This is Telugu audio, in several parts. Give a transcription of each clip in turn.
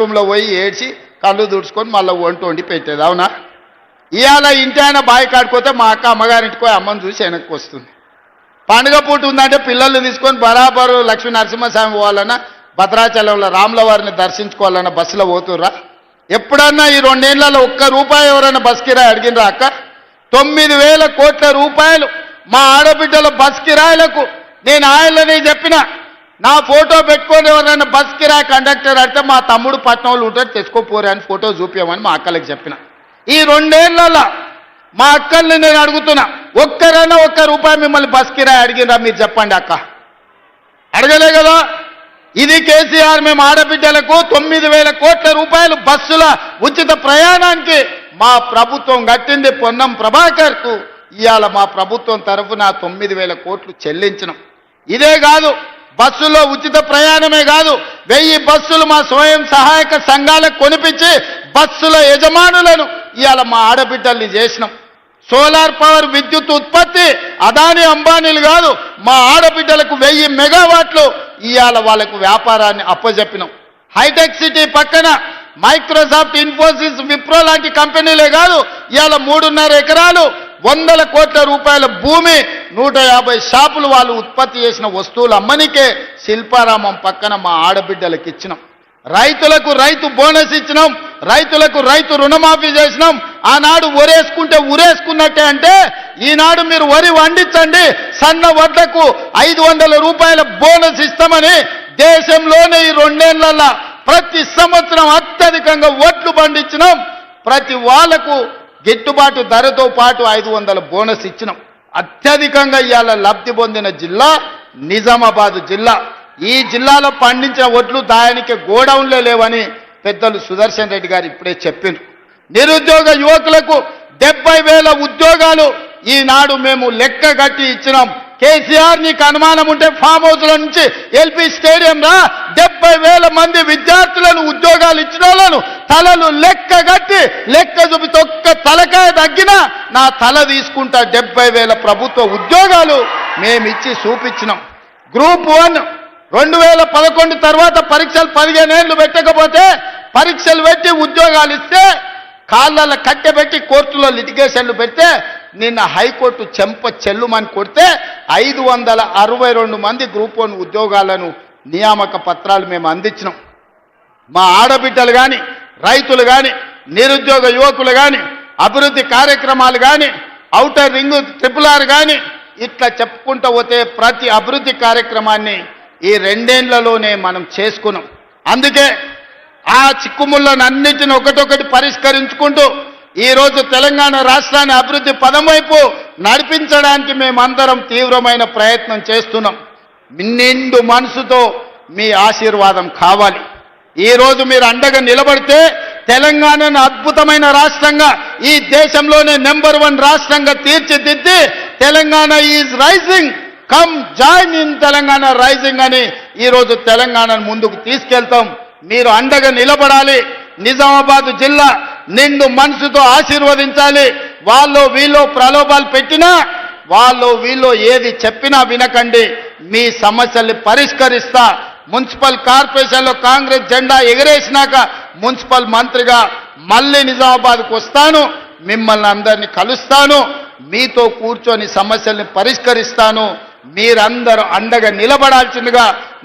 రూమ్లో పోయి ఏడ్చి కళ్ళు దుడుచుకొని మళ్ళీ వండి పెట్టేది. అవునా? ఇవాళ ఇంటి ఆయన బావి కాడిపోతే మా అక్క అమ్మగారింటికి పోయి అమ్మని చూసి వెనక్కి వస్తుంది. పండుగ పూట ఉందంటే పిల్లల్ని తీసుకొని బరాబరు లక్ష్మీ నరసింహస్వామి పోవాలన్నా భద్రాచలంలో రాముల వారిని దర్శించుకోవాలన్న బస్సులో పోతుర్రా? ఎప్పుడన్నా ఈ 2 ఏళ్లలో ఒక్క రూపాయి ఎవరైనా బస్ కిరాయి అడిగినరా అక్క? 9,000 కోట్ల రూపాయలు మా ఆడబిడ్డల బస్ కిరాయిలకు నేను ఆయననే చెప్పిన, నా ఫోటో పెట్టుకొని ఎవరైనా బస్ కిరాయి కండక్టర్ అడితే మా తమ్ముడు పట్నంలో ఉంటాడు తెచ్చుకోపోరే అని ఫోటో చూపించమని మా అక్కలకు చెప్పిన. ఈ 2 ఏళ్లలో మా అక్కల్ని నేను అడుగుతున్నా, ఒక్కరైనా ఒక్క రూపాయి మిమ్మల్ని బస్ కిరాయి అడిగినరా మీరు చెప్పండి అక్క? అడగలే కదా. ఇది కేసీఆర్ మేము ఆడబిడ్డలకు 9,000 కోట్ల రూపాయలు బస్సుల ఉచిత ప్రయాణానికి మా ప్రభుత్వం కట్టింది. పొన్నం ప్రభాకర్కు ఇవాళ మా ప్రభుత్వం తరఫున 9,000 కోట్లు చెల్లించినాం. ఇదే కాదు, బస్సులో ఉచిత ప్రయాణమే కాదు, 1000 బస్సులు మా స్వయం సహాయక సంఘాలకు కొనిపించి బస్సుల యజమానులను ఇవాళ మా ఆడబిడ్డల్ని చేసినాం. సోలార్ పవర్ విద్యుత్ ఉత్పత్తి అదాని అంబానీలు కాదు, మా ఆడబిడ్డలకు 1000 మెగావాట్లు ఇవాళ వాళ్ళకు వ్యాపారాన్ని అప్పజెప్పినాం. హైటెక్ సిటీ పక్కన మైక్రోసాఫ్ట్, ఇన్ఫోసిస్, విప్రో లాంటి కంపెనీలే కాదు, ఇవాళ 3.5 ఎకరాలు 100 కోట్ల రూపాయల భూమి 150 షాపులు వాళ్ళు ఉత్పత్తి చేసిన వస్తువులు అమ్మనికే శిల్పారామం పక్కన మా ఆడబిడ్డలకు ఇచ్చినాం. రైతులకు రైతు బోనస్ ఇచ్చినాం, రైతులకు రైతు రుణమాఫీ చేసినాం. ఆనాడు ఒరేసుకుంటే ఉరేసుకున్నట్టే అంటే ఈనాడు మీరు వరి వండించండి, సన్న వడ్లకు 500 రూపాయల బోనస్ ఇస్తామని దేశంలోనే ఈ 2 ఏళ్లలో ప్రతి సంవత్సరం అత్యధికంగా వడ్లు పండించినాం. ప్రతి వాళ్లకు గిట్టుబాటు ధరతో పాటు 500 బోనస్ ఇచ్చినాం. అత్యధికంగా ఇవాళ లబ్ధి పొందిన జిల్లా నిజామాబాద్ జిల్లా. ఈ జిల్లాలో పండించిన వడ్లు దాయానికి గోడౌన్లే లేవని పెద్దలు సుదర్శన్ రెడ్డి గారు ఇప్పుడే చెప్పిండ్రు. నిరుద్యోగ యువకులకు 70,000 ఉద్యోగాలు ఈనాడు మేము లెక్క కట్టి ఇచ్చినాం. కేసీఆర్ నీకు అనుమానం ఉంటే ఫామ్ హౌస్ల నుంచి ఎల్పీ స్టేడియం రా, 70,000 మంది విద్యార్థులను ఉద్యోగాలు ఇచ్చిన వాళ్ళను తలలు లెక్క కట్టి లెక్క చూపితే ఒక్క తలకాయ తగ్గినా నా తల తీసుకుంటా. 70,000 ప్రభుత్వ ఉద్యోగాలు మేమిచ్చి చూపించినాం. గ్రూప్ 1 2011 తర్వాత పరీక్షలు 15 ఏళ్ళు పెట్టకపోతే పరీక్షలు పెట్టి ఉద్యోగాలు ఇస్తే కాళ్ళ కట్టెబెట్టి కోర్టులో లిటిగేషన్లు పెడితే నిన్న హైకోర్టు చెంప చెల్లుమని కొడితే 562 మంది గ్రూప్ 1 ఉద్యోగాలను నియామక పత్రాలు మేము అందించినాం. మా ఆడబిడ్డలు కానీ, రైతులు కానీ, నిరుద్యోగ యువకులు కానీ, అభివృద్ధి కార్యక్రమాలు కానీ, ఔటర్ రింగ్ RRR కానీ ఇట్లా చెప్పుకుంటూ పోతే ప్రతి అభివృద్ధి కార్యక్రమాన్ని ఈ 2 ఏళ్లలోనే మనం చేసుకున్నాం. అందుకే ఆ చిక్కుముళ్ళను అన్నింటిని ఒకటొకటి పరిష్కరించుకుంటూ ఈరోజు తెలంగాణ రాష్ట్రాన్ని అభివృద్ధి పదం వైపు నడిపించడానికి మేమందరం తీవ్రమైన ప్రయత్నం చేస్తున్నాం. నిండు మనసుతో మీ ఆశీర్వాదం కావాలి. ఈరోజు మీరు అండగా నిలబడితే తెలంగాణను అద్భుతమైన రాష్ట్రంగా, ఈ దేశంలోనే నెంబర్ 1 రాష్ట్రంగా తీర్చిదిద్ది Telangana is rising, come join in Telangana rising అని ఈరోజు తెలంగాణను ముందుకు తీసుకెళ్తాం. మీరు అండగా నిలబడాలి. నిజామాబాద్ జిల్లా నిండు మనసుతో ఆశీర్వదించాలి. వాళ్ళు వీళ్ళు ప్రలోభాలు పెట్టినా, వాళ్ళు వీళ్ళు ఏది చెప్పినా వినకండి. మీ సమస్యల్ని పరిష్కరిస్తా. మున్సిపల్ కార్పొరేషన్లో కాంగ్రెస్ జెండా ఎగరేసినాక మున్సిపల్ మంత్రిగా మళ్ళీ నిజామాబాద్కు వస్తాను, మిమ్మల్ని అందరినీ కలుస్తాను, మీతో కూర్చొని సమస్యల్ని పరిష్కరిస్తాను. మీరందరూ అండగా నిలబడాల్సిందిగా,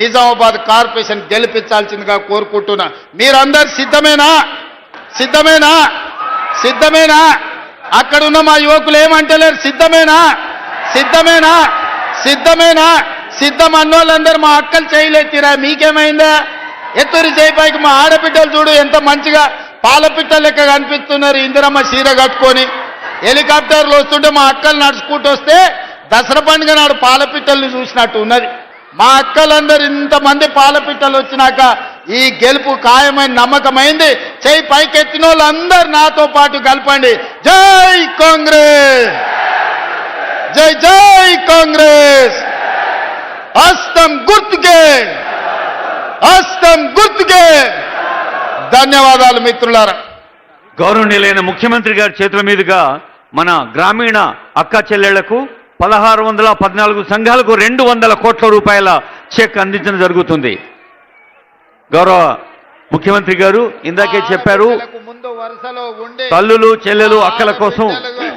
నిజామాబాద్ కార్పొరేషన్ గెలిపించాల్సిందిగా కోరుకుంటున్నా. మీరందరూ సిద్ధమేనా? సిద్ధమేనా? సిద్ధమేనా? అక్కడున్న మా యువకులు ఏమంటలేరు? సిద్ధమేనా? సిద్ధమేనా? సిద్ధమేనా? సిద్ధం అన్నోళ్ళందరూ మా అక్కలు చేయలేతిరా, మీకేమైందా? ఎత్తురి చేయిపైకి మా ఆడబిడ్డలు చూడు ఎంత మంచిగా పాలపిట్ట లెక్క కనిపిస్తున్నారు. ఇందిరమ్మ చీర కట్టుకొని హెలికాప్టర్లు వస్తుంటే మా అక్కలు నడుచుకుంటూ వస్తే దసరా పండుగ నాడు పాలపిట్టల్ని చూసినట్టు ఉన్నది. మా అక్కలందరూ ఇంతమంది పాలపిట్టలు వచ్చినాక ఈ గెలుపు ఖాయమైన నమ్మకమైంది. చేయి పైకెత్తిన వాళ్ళందరూ నాతో పాటు కలపండి. జై కాంగ్రెస్, జై జై కాంగ్రెస్, హస్తం గుర్తుకే, హస్తం గుర్తుకే. ధన్యవాదాలు మిత్రులారా. గౌరవనీయులైన ముఖ్యమంత్రి గారి చేతుల మీదుగా మన గ్రామీణ అక్క చెల్లెళ్లకు 1614 సంఘాలకు 200 కోట్ల రూపాయల చెక్ అందించడం జరుగుతుంది. గౌరవ ముఖ్యమంత్రి గారు ఇందాకే చెప్పారు, ఆడబిడ్డలకు ముందు వరుసలో ఉండి తల్లులు చెల్లెలు అక్కల కోసం ఆడబిడ్డలుగా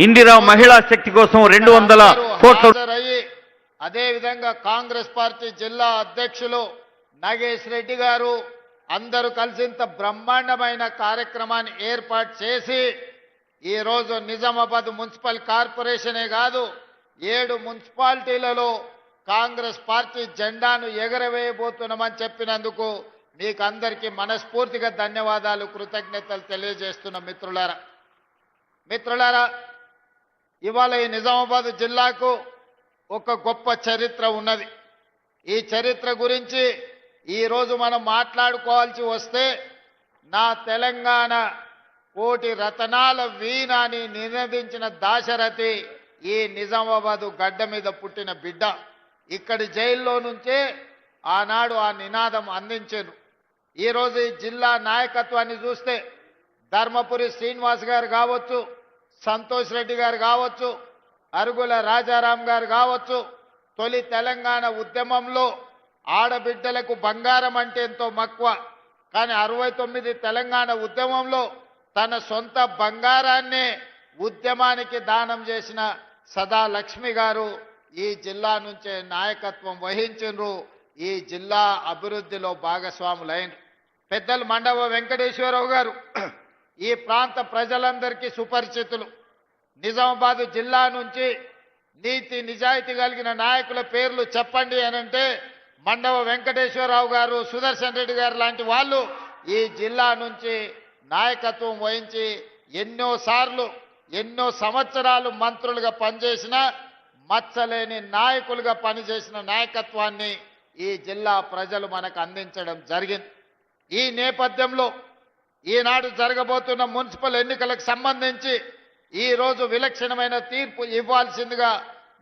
ఇందిరా మహిళా శక్తి కోసం 200 కోట్ల హాజరయ్యి, అదే విధంగా కాంగ్రెస్ పార్టీ జిల్లా అధ్యక్షులు నాగేష్ రెడ్డి గారు అందరూ కలిసి ఇంత బ్రహ్మాండమైన కార్యక్రమాన్ని ఏర్పాటు చేసి ఈరోజు నిజామాబాద్ మున్సిపల్ కార్పొరేషనే కాదు 7 మున్సిపాలిటీలలో కాంగ్రెస్ పార్టీ జెండాను ఎగరవేయబోతున్నామని చెప్పినందుకు మీకు అందరికీ మనస్ఫూర్తిగా ధన్యవాదాలు, కృతజ్ఞతలు తెలియజేస్తున్న మిత్రులారా, ఇవాళ ఈ నిజామాబాద్ జిల్లాకు ఒక గొప్ప చరిత్ర ఉన్నది. ఈ చరిత్ర గురించి ఈరోజు మనం మాట్లాడుకోవాల్సి వస్తే నా తెలంగాణ కోటి రతనాల వీణ అని నినదించిన దాశరథి ఈ నిజామాబాదు గడ్డ మీద పుట్టిన బిడ్డ. ఇక్కడి జైల్లో నుంచే ఆనాడు ఆ నినాదం అందించారు. ఈరోజు ఈ జిల్లా నాయకత్వాన్ని చూస్తే ధర్మపురి శ్రీనివాస్ గారు కావచ్చు, సంతోష్ రెడ్డి గారు కావచ్చు, అరుగుల రాజారాం గారు కావచ్చు, తొలి తెలంగాణ ఉద్యమంలో ఆడబిడ్డలకు బంగారం అంటే ఎంతో మక్కువ, కానీ 69 తెలంగాణ ఉద్యమంలో తన సొంత బంగారాన్నే ఉద్యమానికి దానం చేసిన సదా లక్ష్మి గారు ఈ జిల్లా నుంచే నాయకత్వం వహించారు. ఈ జిల్లా అభివృద్ధిలో భాగస్వాములైన పెద్దలు మండవ వెంకటేశ్వరరావు గారు ఈ ప్రాంత ప్రజలందరికీ సుపరిచితులు. నిజామాబాద్ జిల్లా నుంచి నీతి నిజాయితీ కలిగిన నాయకుల పేర్లు చెప్పండి అనంటే మండవ వెంకటేశ్వరరావు గారు, సుదర్శన్ రెడ్డి గారు లాంటి వాళ్ళు ఈ జిల్లా నుంచి నాయకత్వం వహించి ఎన్నో సంవత్సరాలు మంత్రులుగా పనిచేసిన మచ్చలేని నాయకులుగా పనిచేసిన నాయకత్వాన్ని ఈ జిల్లా ప్రజలు మనకు అందించడం జరిగింది. ఈ నేపథ్యంలో ఈనాడు జరగబోతున్న మున్సిపల్ ఎన్నికలకు సంబంధించి ఈరోజు విలక్షణమైన తీర్పు ఇవ్వాల్సిందిగా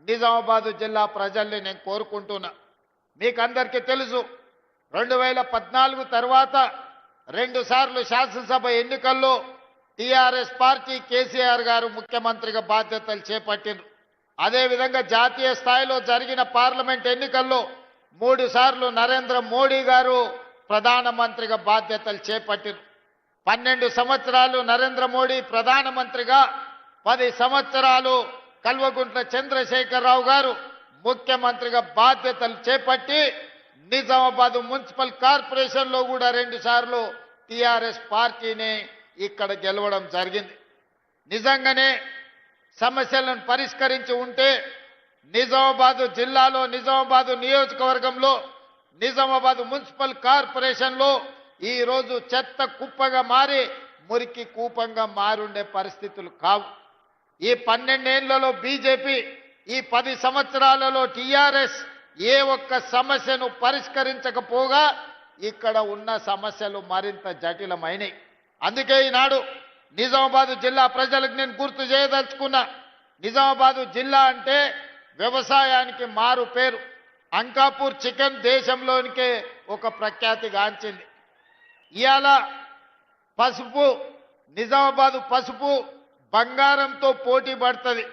నిజామాబాద్ జిల్లా ప్రజల్ని నేను కోరుకుంటున్నా. మీకు అందరికీ తెలుసు, 2014 తర్వాత 2 సార్లు శాసనసభ ఎన్నికల్లో టీఆర్ఎస్ పార్టీ కేసీఆర్ గారు ముఖ్యమంత్రిగా బాధ్యతలు చేపట్టిండ్రు. అదేవిధంగా జాతీయ స్థాయిలో జరిగిన పార్లమెంట్ ఎన్నికల్లో 3 సార్లు నరేంద్ర మోడీ గారు ప్రధానమంత్రిగా బాధ్యతలు చేపట్టిండ్రు. 12 సంవత్సరాలు నరేంద్ర మోడీ ప్రధానమంత్రిగా, 10 సంవత్సరాలు కల్వకుంట్ల చంద్రశేఖరరావు గారు ముఖ్యమంత్రిగా బాధ్యతలు చేపట్టి నిజామాబాద్ మున్సిపల్ కార్పొరేషన్లో కూడా 2 సార్లు టీఆర్ఎస్ పార్టీని ఇక్కడ గెలవడం జరిగింది. నిజంగానే సమస్యలను పరిష్కరించి ఉంటే నిజామాబాద్ జిల్లాలో, నిజామాబాద్ నియోజకవర్గంలో, నిజామాబాద్ మున్సిపల్ కార్పొరేషన్లో ఈరోజు చెత్త కుప్పగా మారి మురికి కూపంగా మారుండే పరిస్థితులు కావు. ఈ 12 ఏళ్లలో బీజేపీ, ఈ 10 సంవత్సరాలలో టీఆర్ఎస్ ఏ ఒక్క సమస్యను పరిష్కరించకపోగా ఇక్కడ ఉన్న సమస్యలు మరింత జటిలమైనవి. అందుకే ఈనాడు నిజామాబాద్ జిల్లా ప్రజలకు నేను గుర్తు చేయదలుచుకున్నా, నిజామాబాద్ జిల్లా అంటే వ్యవసాయానికి మారు పేరు. అంకాపూర్ చికెన్ దేశంలోనికే ఒక ప్రఖ్యాతి గాంచింది. ఇవాళ పసుపు, నిజామాబాద్ పసుపు బంగారంతో పోటీ పడుతుంది.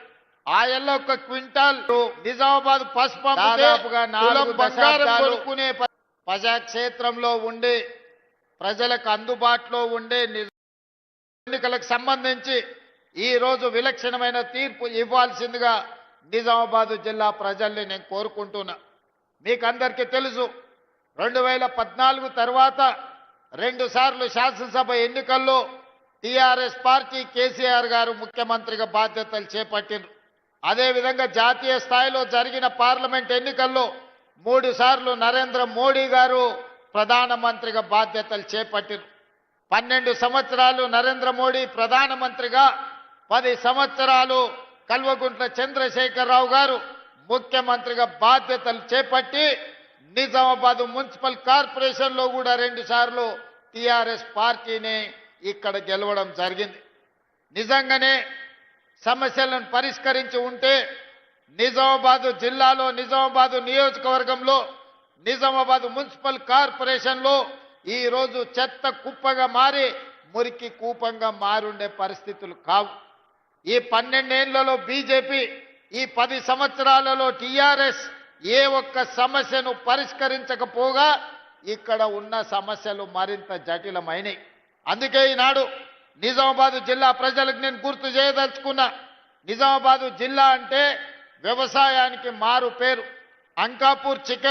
ఆయల్లో ఒక క్వింటాల్ నిజామాబాద్ పసుపు దాదాపుగా 4 బంగారం కొనుక్కునే ప్రజాక్షేత్రంలో ఉండి ప్రజలకు అందుబాటులో ఉండే ఎన్నికలకు సంబంధించి ఈరోజు విలక్షణమైన తీర్పు ఇవ్వాల్సిందిగా నిజామాబాద్ జిల్లా ప్రజల్ని నేను కోరుకుంటున్నా. మీకు అందరికీ తెలుసు, 2014 తర్వాత 2 సార్లు శాసనసభ ఎన్నికల్లో టీఆర్ఎస్ పార్టీ కేసీఆర్ గారు ముఖ్యమంత్రిగా బాధ్యతలు చేపట్టిండ్రు. అదేవిధంగా జాతీయ స్థాయిలో జరిగిన పార్లమెంట్ ఎన్నికల్లో 3 సార్లు నరేంద్ర మోడీ గారు ప్రధానమంత్రిగా బాధ్యతలు చేపట్టిండ్రు. 12 సంవత్సరాలు నరేంద్ర మోడీ ప్రధానమంత్రిగా, 10 సంవత్సరాలు కల్వకుంట్ల చంద్రశేఖరరావు గారు ముఖ్యమంత్రిగా బాధ్యతలు చేపట్టి నిజామాబాద్ మున్సిపల్ కార్పొరేషన్లో కూడా 2 సార్లు టీఆర్ఎస్ పార్టీని ఇక్కడ గెలవడం జరిగింది. నిజంగానే సమస్యలను పరిష్కరించి ఉంటే నిజామాబాద్ జిల్లాలో, నిజామాబాద్ నియోజకవర్గంలో, నిజామాబాద్ మున్సిపల్ కార్పొరేషన్లో ఈరోజు చెత్త కుప్పగా మారి మురికి కూపంగా మారుండే పరిస్థితులు కావు. ఈ 12 ఏళ్లలో బీజేపీ, ఈ 10 సంవత్సరాలలో టీఆర్ఎస్ ఏ ఒక్క సమస్యను పరిష్కరించకపోగా ఇక్కడ ఉన్న సమస్యలు మరింత జటిలమైనవి. అందుకే ఈనాడు నిజామాబాద్ జిల్లా ప్రజలకు నేను గుర్తు చేయదలుచుకున్నా. నిజామాబాద్ జిల్లా అంటే వ్యవసాయానికి మారు పేరు. అంకాపూర్ చికెన్